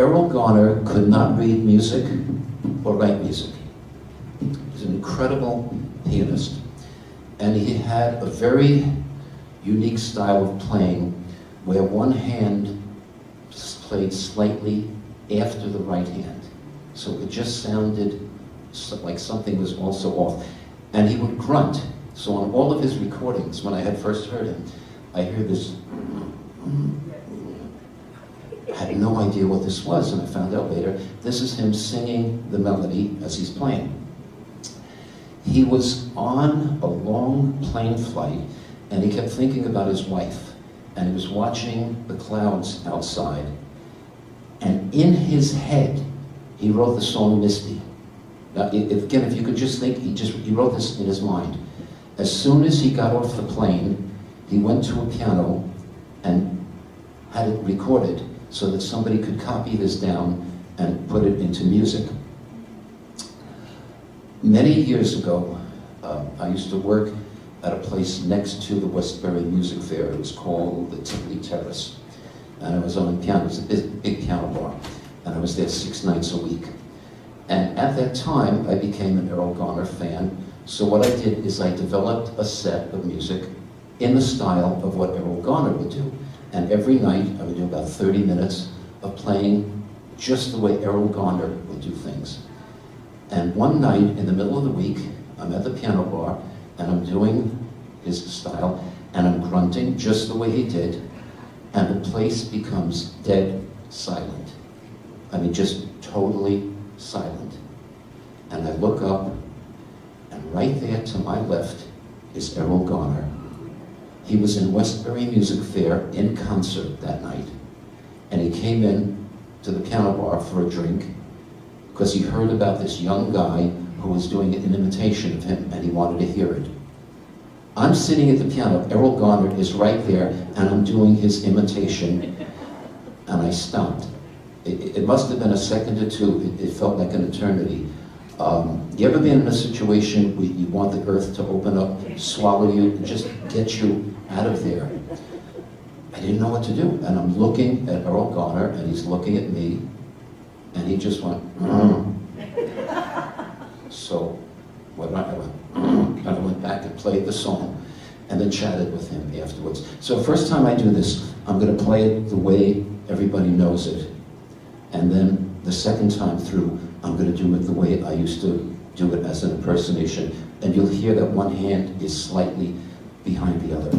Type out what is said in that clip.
Errol Garner could not read music or write music. He's an incredible pianist. And he had a very unique style of playing where one hand played slightly after the right hand. So it just sounded like something was also off. And he would grunt. So on all of his recordings, when I had first heard him, I heard this. I had no idea what this was, and I found out later, this is him singing the melody as he's playing. He was on a long plane flight, and he kept thinking about his wife, and he was watching the clouds outside, and in his head, he wrote the song Misty. Now, again, if you could just think, he wrote this in his mind. As soon as he got off the plane, he went to a piano and had it recorded so that somebody could copy this down and put it into music. Many years ago, I used to work at a place next to the Westbury Music Fair. It was called the Tivoli Terrace. And I was on piano, it was a big piano bar. And I was there 6 nights a week. And at that time, I became an Errol Garner fan. So what I did is I developed a set of music in the style of what Errol Garner would do. And every night, I would do about 30 minutes of playing just the way Errol Garner would do things. And one night, in the middle of the week, I'm at the piano bar, and I'm doing his style, and I'm grunting just the way he did, and the place becomes dead silent. I mean, just totally silent. And I look up, and right there to my left is Errol Garner. He was in Westbury Music Fair in concert that night, and he came in to the piano bar for a drink because he heard about this young guy who was doing an imitation of him, and he wanted to hear it. I'm sitting at the piano, Errol Garner is right there, and I'm doing his imitation, and I stopped. It must have been a second or two. It felt like an eternity. You ever been in a situation where you want the earth to open up, swallow you, and just get you out of there? I didn't know what to do. And I'm looking at Errol Garner, and he's looking at me, and he just went, So I went back and played the song, and then chatted with him afterwards. So the first time I do this, I'm going to play it the way everybody knows it. And then the second time through, I'm going to do it the way I used to do it as an impersonation. And you'll hear that one hand is slightly behind the other.